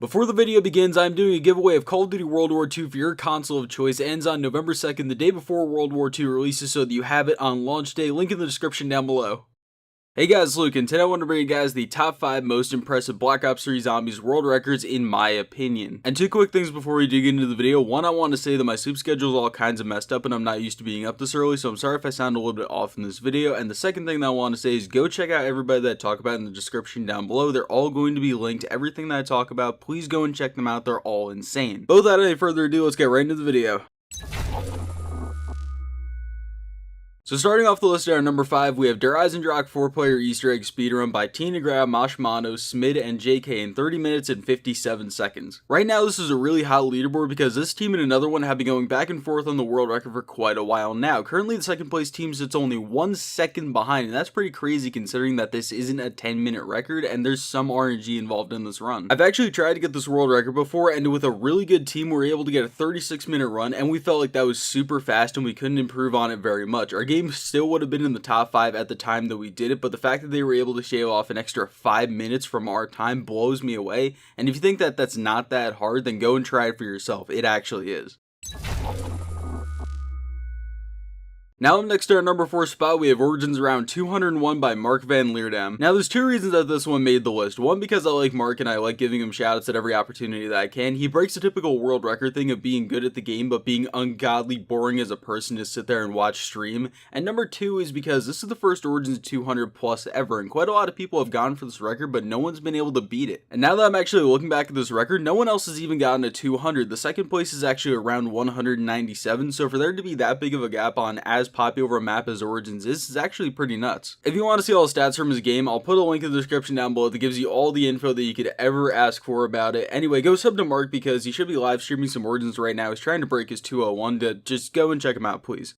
Before the video begins, I'm doing a giveaway of Call of Duty World War II for your console of choice. It ends on November 2nd, the day before World War II releases, so that you have it on launch day. Link in the description down below. Hey guys, Luke, and today I want to bring you guys the top 5 most impressive Black Ops 3 Zombies world records in my opinion. And 2 quick things before we dig into the video. One, I want to say that my sleep schedule is all kinds of messed up and I'm not used to being up this early, so I'm sorry if I sound a little bit off in this video. And the second thing that I want to say is go check out everybody that I talk about in the description down below. They're all going to be linked. Everything that I talk about, please go and check them out. They're all insane. But without any further ado, let's get right into the video. So starting off the list at our number 5, we have Der Eisendrache 4-player Easter egg speedrun by TNegrao, Mashmano, Smid, and JK in 30 minutes and 57 seconds. Right now this is a really hot leaderboard because this team and another one have been going back and forth on the world record for quite a while now. Currently the second place team sits only 1 second behind, and that's pretty crazy considering that this isn't a 10-minute record and there's some RNG involved in this run. I've actually tried to get this world record before, and with a really good team we were able to get a 36-minute run, and we felt like that was super fast and we couldn't improve on it very much. Our game still would have been in the top 5 at the time that we did it, but the fact that they were able to shave off an extra 5 minutes from our time blows me away. And if you think that that's not that hard, then go and try it for yourself. It actually is. Now up next to our number 4 spot, we have Origins Round 201 by Mark van Leerdam. Now there's 2 reasons that this one made the list. One, because I like Mark and I like giving him shoutouts at every opportunity that I can. He breaks the typical world record thing of being good at the game but being ungodly boring as a person to sit there and watch stream. And number 2 is because this is the first Origins 200 plus ever, and quite a lot of people have gone for this record but no one's been able to beat it. And now that I'm actually looking back at this record, no one else has even gotten a 200. The second place is actually around 197, so for there to be that big of a gap on as popular a map as Origins is actually pretty nuts. If you want to see all the stats from his game, I'll put a link in the description down below that gives you all the info that you could ever ask for about it. Anyway, go sub to Mark because he should be live streaming some Origins right now. He's trying to break his 201. Just go and check him out, please.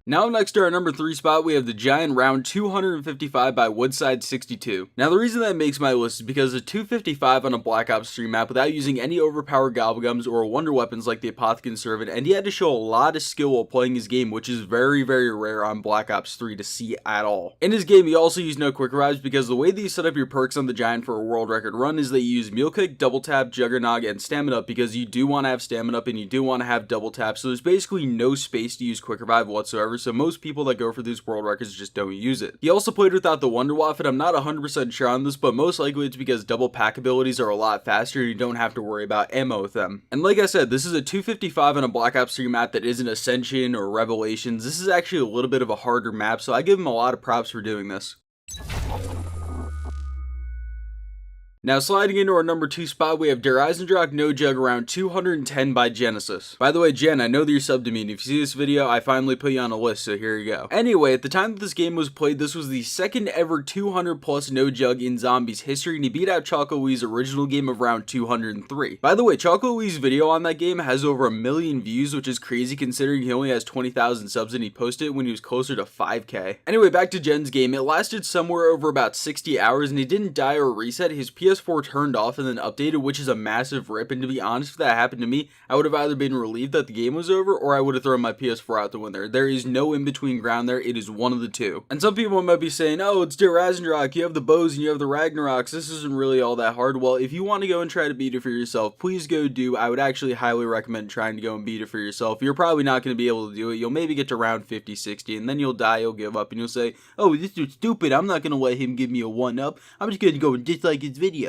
Now next to our number 3 spot, we have the giant round 255 by Woodside62. Now the reason that makes my list is because the 255 on a Black Ops 3 map without using any overpowered gobblegums or wonder weapons like the Apothecary Servant, and he had to show a lot of skill while playing his game, which is very rare on Black Ops 3 to see at all. In his game he also used no quick revives because the way that you set up your perks on the giant for a world record run is that you use Mule Kick, Double Tap, Juggernog, and Stamina Up because you do want to have Stamina Up and you do want to have Double Tap, so there's basically no space to use quick revive whatsoever. So most people that go for these world records just don't use it. He also played without the Wonder Waff, and I'm not 100% sure on this, but most likely it's because double pack abilities are a lot faster and you don't have to worry about ammo with them. And like I said, this is a 255 on a Black Ops 3 map that isn't Ascension or Revelations. This is actually a little bit of a harder map, so I give him a lot of props for doing this. Now sliding into our number 2 spot, we have Der Eisendrache No Jug Round 210 by Genesis. By the way, Jen, I know that you're subbed to me, and if you see this video, I finally put you on a list, so here you go. Anyway, at the time that this game was played, this was the second ever 200 plus no jug in Zombies history, and he beat out Choco Lui's original game of round 203. By the way, Choco Lui's video on that game has over 1 million views, which is crazy considering he only has 20,000 subs and he posted it when he was closer to 5k. Anyway, back to Jen's game. It lasted somewhere over about 60 hours, and he didn't die or reset. His PS4 turned off and then updated, which is a massive rip, and to be honest, if that happened to me, I would have either been relieved that the game was over or I would have thrown my PS4 out the window. There is no in between ground there. It is one of the two. And some people might be saying, oh, it's Der Eisendrache, you have the bows and you have the Ragnaroks, this isn't really all that hard. Well, if you want to go and try to beat it for yourself, please go do. I would actually highly recommend trying to go and beat it for yourself. You're probably not going to be able to do it. You'll maybe get to round 50, 60, and then you'll die, you'll give up, and you'll say, oh, this is stupid, I'm not going to let him give me a 1-up, I'm just going to go and dislike his video.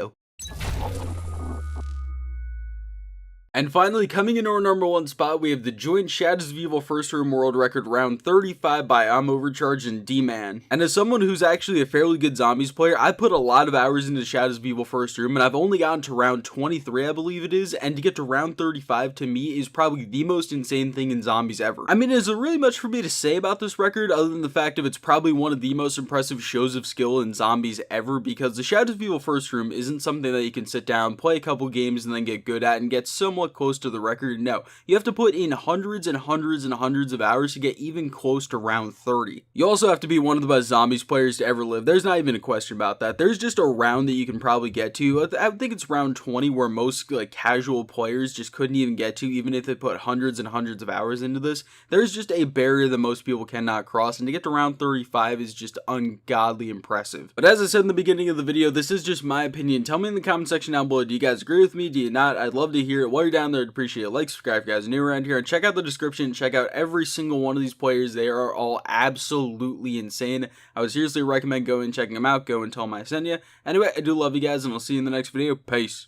And finally, coming into our number 1 spot, we have the joint Shadows of Evil First Room World Record Round 35 by I'm Overcharged and DeMan. And as someone who's actually a fairly good Zombies player, I put a lot of hours into Shadows of Evil First Room, and I've only gotten to round 23, I believe it is, and to get to round 35 to me is probably the most insane thing in Zombies ever. I mean, is there really much for me to say about this record other than the fact of it's probably one of the most impressive shows of skill in Zombies ever, because the Shadows of Evil First Room isn't something that you can sit down, play a couple games, and then get good at and get somewhat somewhat close to the record? No. You have to put in hundreds and hundreds and hundreds of hours to get even close to round 30. You also have to be one of the best zombies players to ever live. There's not even a question about that. There's just a round that you can probably get to. I think it's round 20 where most like casual players just couldn't even get to, even if they put hundreds and hundreds of hours into this. There's just a barrier that most people cannot cross, and to get to round 35 is just ungodly impressive. But as I said in the beginning of the video, this is just my opinion. Tell me in the comment section down below, do you guys agree with me? Do you not? I'd love to hear it. While you're down there, I'd appreciate it. Like, subscribe if you guys are new around here, and check out the description. Check out every single one of these players. They are all absolutely insane. I would seriously recommend going and checking them out. Go and tell them I sent you. Anyway, I do love you guys, and I'll see you in the next video. Peace.